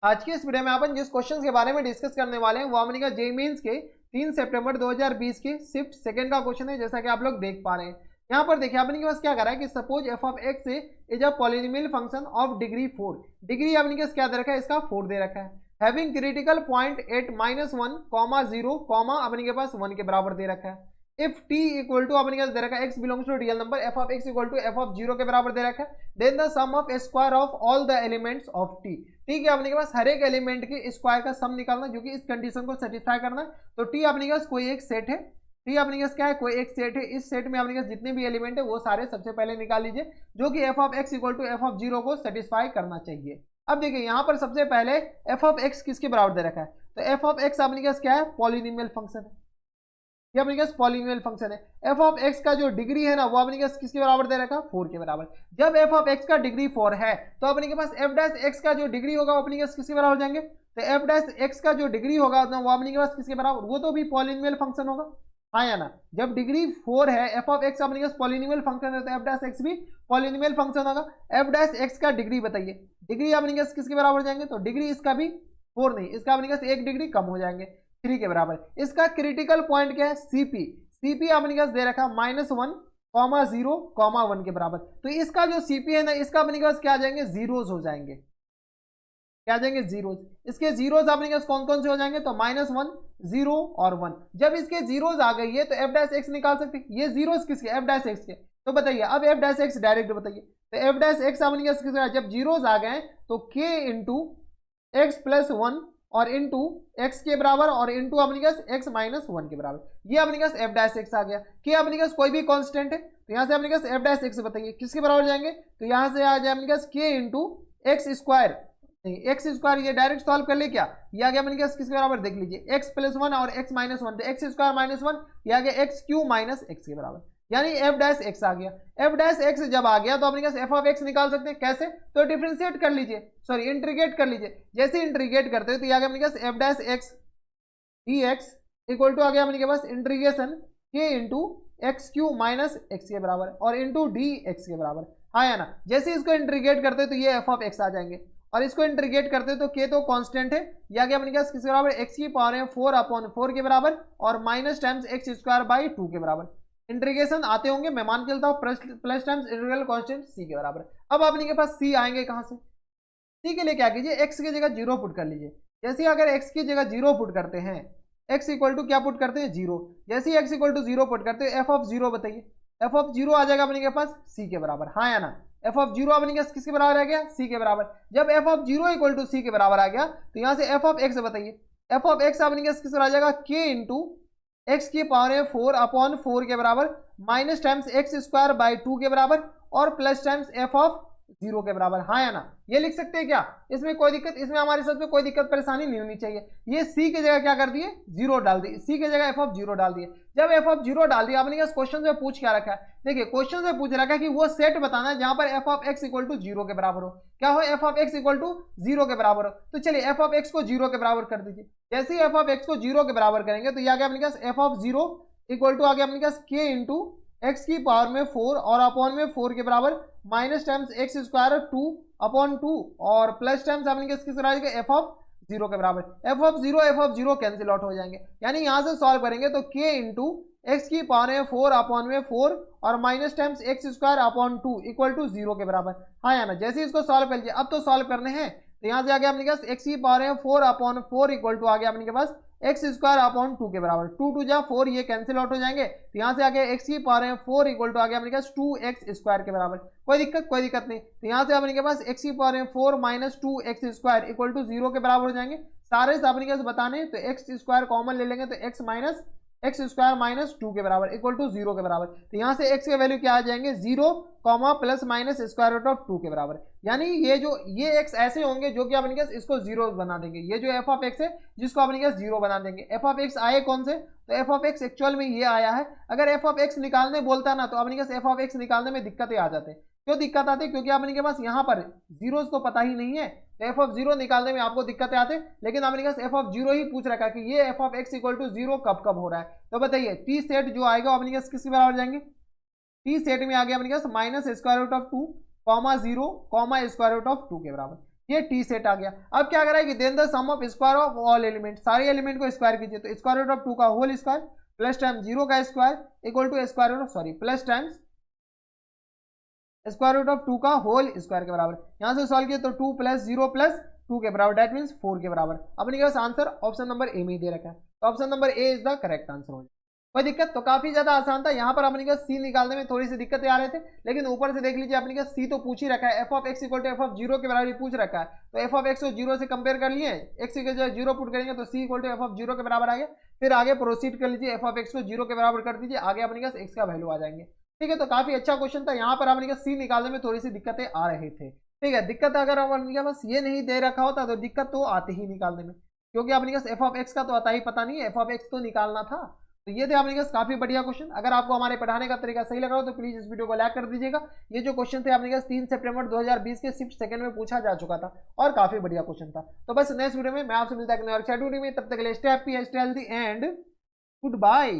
आज की इस वीडियो में अपन जिस क्वेश्चन के बारे में डिस्कस करने वाले हैं वो अपने का जेईई मेंस के 3 सितंबर 2020 के शिफ्ट सेकंड का क्वेश्चन है, जैसा कि आप लोग देख पा रहे हैं। यहाँ पर देखिए अपने के पास क्या करा है कि suppose F of x is a polynomial function of degree 4। Degree अपने के पास क्या दे रखा है, इसका 4 दे रखा है। हैविंग क्रिटिकल पॉइंट एट -1, 0, अपने के पास 1 के बराबर दे रखा है। इफ t इक्वल टू अपने दे रखा है x belongs to real number, f of x equal to f of 0 के बराबर दे रखा है। Then the sum of square of all the elements of t। ठीक है, अपने के पास हर एक एलिमेंट के स्क्वायर का सम निकालना जो कि इस कंडीशन को सेटिस्फाई करना है। तो t अपने के पास कोई एक सेट है, t अपने के पास क्या है, कोई एक सेट है। इस सेट में अपने के पास जितने भी एलिमेंट है वो सारे सबसे पहले निकाल लीजिए जो कि f of x equal to f of 0 को सेटिस्फाई करना चाहिए। अब देखिए यहाँ पर सबसे पहले f ऑफ x किसके बराबर दे रखा है, तो f ऑफ x अपने के पास क्या है, पॉलिनोमियल फंक्शन है। ये अपने पास पॉलिनोमियल फंक्शन है। एफ ऑफ एक्स का जो डिग्री है ना वो अपने पास किसके बराबर दे रखा है, 4 के बराबर। जब एफ ऑफ एक्स का डिग्री 4 है तो अपने के पास एफ डैश एक्स का जो डिग्री होगा वो अपने के पास किसके बराबर हो जाएंगे, तो एफ डैश एक्स का जो डिग्री होगा वो अपने के पास किसके बराबर, वो तो भी पॉलिनोमियल फंक्शन होगा, हाँ या ना। जब डिग्री 4 है एफ ऑफ एक्स अपने के पास पॉलिनोमियल फंक्शन है तो एफ डैश एक्स भी पॉलिनोमियल फंक्शन होगा। एफ डैश एक्स का डिग्री बताइए, डिग्री अपने के पास किसके बराबर हो जाएंगे, तो डिग्री इसका भी 4 नहीं, इसका अपने के पास 1 डिग्री कम हो जाएंगे, 3 के बराबर। इसका क्रिटिकल पॉइंट क्या है, सीपी। सीपी अपने के पास दे रखा -1, 0, 1 के बराबर। तो इसका जो सीपी है ना इसका अपने के पास क्या आ जाएंगे, जीरोस हो जाएंगे। क्या आ जाएंगे, जीरोस। इसके जीरोस अपने के पास कौन कौन से हो जाएंगे, तो -1, 0 और 1। जब इसके जीरोस आ गई है तो एफ डैश एक्स निकाल सकते हैं। ये जीरोस किसके, एफ डैश एक्स के। तो बताइए अब एफ डैश एक्स डायरेक्ट बताइए, तो एफ डैश एक्स अपने के पास किसका, जब जीरोस आ गए तो k इंटू एक्स प्लस 1 और इंटू एक्स के बराबर और इंटू अपने के पास एक्स -1 के बराबर। ये अपने के पास एफ डैश एक्स आ गया। के अपने के पास कोई भी कांस्टेंट है तो यहाँ से अपने के पास एफ डैश एक्स बताइए किसके बराबर जाएंगे, तो यहाँ से आ जाए अपने के पास के इंटू एक्स स्क्वायर, नहीं एक्स स्क्वायर, ये डायरेक्ट सॉल्व कर ले क्या, ये आ गया अपने के पास किसके बराबर देख लीजिए, एक्स प्लस 1 और एक्स -1, तो एक्स स्क्वायर -1, ये आ गया एक्स क्यू माइनस एक्स के बराबर, यानी एफ डैश एक्स आ गया। एफ डैश एक्स जब आ गया तो अपने पास एफ ऑफ एक्स निकाल सकते हैं, कैसे, तो डिफरेंशिएट कर लीजिए, सॉरी इंटीग्रेट कर लीजिए। जैसे इंटीग्रेट करते हैं तो ये आ गया अपने पास F dash X D X equal to आ गया अपने के पास इंटीग्रेशन के into X cube minus X के बराबर और इंटू डी एक्स के बराबर, हाँ या ना। जैसे इसको इंटीग्रेट करते हैं तो ये एफ ऑफ एक्स आ जाएंगे और इसको इंटीग्रेट करते हैं तो के तो कांस्टेंट है, ये आ गया अपने पास किसके बराबर, एक्स की पावर है 4/4 के बराबर और minus times x square by 2 के बराबर। इंटीग्रेशन आते होंगे, मैं मान के चलता हूँ, प्लस टाइम्स इंटीग्रल कांस्टेंट सी के बराबर। अब अपने के पास सी आएंगे कहाँ से, सी के लिए क्या कीजिए, एक्स की जगह 0 पुट कर लीजिए। जैसे अगर एक्स की जगह 0 पुट करते हैं, एक्स इक्वल टू क्या पुट करते हैं, 0। जैसे ही एक्स इक्वल टू 0 पुट करते हैं एफ ऑफ 0 बताइए, एफ ऑफ 0 आ जाएगा अपने के पास सी के बराबर, हाँ या ना। एफ ऑफ 0 अपने के पास किसके बराबर आ गया, सी के बराबर। जब एफ ऑफ 0 इक्वल टू सी के बराबर आ गया तो यहाँ से एफ ऑफ एक्स बताइए, एफ ऑफ एक्स अपने के पास किसके आ जाएगा, के इंटू एक्स की पावर है 4/4 के बराबर minus times x square by 2 के बराबर और प्लस टाइम्स एफ ऑफ 0 के बराबर, हाँ या ना। ये लिख सकते हैं क्या, इसमें कोई दिक्कत, इसमें हमारे साथ में कोई दिक्कत परेशानी नहीं होनी चाहिए। ये सी की जगह क्या कर दिए, 0 डाल दिए, सी की जगह एफ ऑफ 0 डाल दिए। जब एफ ऑफ 0 डाल दिया आपने क्वेश्चन में पूछ क्या रखा है, देखिए क्वेश्चन में पूछ रखा है कि वो सेट बताना है जहां पर f of x equal to 0 के बराबर हो, क्या हो, f of x equal to 0 के बराबर हो। तो चलिए एफ ऑफ एक्स को 0 के बराबर कर दीजिए। जैसे ही एफ ऑफ एक्स को 0 के बराबर करेंगे तो ये आ गया अपने पास एफ ऑफ 0 इक्वल टू आ गया अपने पास के इंटू एक्स की पावर में 4 और अपॉन में 4 के बराबर माइनस टाइम्स एक्स स्क्वायर 2/2 और प्लस टाइम्स आपने किसके बराबर एफ ऑफ 0 के बराबर। एफ ऑफ 0 कैंसिल आउट हो जाएंगे, यानी यहां से सॉल्व करेंगे तो के इंटू एक्स की पावर है 4/4 और minus times x square upon 2 equal to 0 के बराबर, हाँ या ना। जैसे इसको सॉल्व कर लीजिए, अब तो सॉल्व करने हैं तो यहाँ से आ गया अपने पास एक्स की पावर है 4/4 इक्वल टू आ गया अपने के पास एक्स स्क्वायर अपॉन 2 के बराबर, 2 2 जा 4, ये कैंसिल आउट हो जाएंगे। तो यहाँ से आ गया एक्स की पावर है 4 इक्वल टू आ गया अपने पास 2x स्क्वायर के बराबर। कोई दिक्कत नहीं। तो यहाँ से अपने के पास एक्स की पावर है 4 minus 2x square equal to 0 के बराबर हो जाएंगे। सारे से अपने के पास बताने तो एक्स स्क्वायर कॉमन ले लेंगे तो एक्स स्क्वायर माइनस 2 के बराबर इक्वल टू 0 के बराबर। तो यहाँ से x के वैल्यू क्या आ जाएंगे, 0 plus minus square root of 2 के बराबर। यानी ये x ऐसे होंगे जो कि अपने पास इसको 0 बना देंगे। ये जो एफ ऑफ एक्स है जिसको अपने पास 0 बना देंगे। एफ ऑफ एक्स आए कौन से, तो एफ ऑफ एक्स एक्चुअल में ये आया है। अगर एफ ऑफ एक्स निकालने बोलता ना तो अपने पास एफ ऑफ एक्स निकालने में दिक्कतें आ जाते हैं। क्यों दिक्कत आती है, क्योंकि अपने के पास यहाँ पर जीरोस तो पता ही नहीं है, एफ ऑफ 0 निकालने में आपको दिक्कतें आते। लेकिन अपने पास एफ ऑफ 0 ही पूछ रखा है कि ये f of x equal to 0 कब कब हो रहा है। तो बताइए टी सेट जो आएगा अपने पास किसके बराबर जाएंगे, टी सेट में आ गया अपने पास minus square root of 2 0 square root of 2 के बराबर। ये टी सेट आ गया। अब क्या करा है कि then the sum of square of all element, सारे एलिमेंट को स्क्वायर कीजिए, तो स्क्वायर रूट ऑफ 2 का होल स्क्वायर प्लस टाइम 0 का square equal to square root of sorry plus times square root of 2 का होल स्क्वायर के बराबर। यहां से सॉल्व किया तो 2 प्लस 0 प्लस 2 के बराबर, दैट मीन्स 4 के बराबर। अपने पास आंसर ऑप्शन नंबर ए में ही दे रखा है, तो option number A is the correct answer हो जाए। कोई दिक्कत? तो काफी ज्यादा आसान था। यहाँ पर अपने का सी निकालने में थोड़ी सी दिक्कतें आ रहे थे, लेकिन ऊपर से देख लीजिए अपने का सी तो पूछ ही रखा है, F of x equal to F of zero के बराबर पूछ रखा है, तो एफ ऑफ एक्स को जीरो से कंपेयर कर लिए, एक्स की जगह जीरो पुट करेंगे तो C equal to F of zero के बराबर आ गया। फिर आगे प्रोसीड कर लीजिए, एफ ऑफ एक्स को जीरो के बराबर कर दीजिए, आगे अपने पास एक्स का वैल्यू आ जाएंगे। ठीक है, तो काफी अच्छा क्वेश्चन था। यहाँ पर अपने का सी निकालने में थोड़ी सी दिक्कतें आ रही थे। ठीक है, दिक्कत अगर अपने बस ये नहीं दे रखा होता तो दिक्कत तो आती ही निकालने में, क्योंकि अपने पास एफ ऑफ एक्स का तो आता ही पता नहीं है, एफ ऑफ एक्स तो निकालना था। तो ये थे अपने पास काफी बढ़िया क्वेश्चन। अगर आपको हमारे पढ़ाने का तरीका सही लग रहा हो तो प्लीज इस वीडियो को लाइक कर दीजिएगा। ये जो क्वेश्चन थे अपने पास 3 सितंबर 2020 के शिफ्ट सेकंड में पूछा जा चुका था और काफी बढ़िया क्वेश्चन था। तो बस नेक्स्ट वीडियो में मैं आपसे मिलता है, तब तक के लिए stay happy, stay healthy and good bye.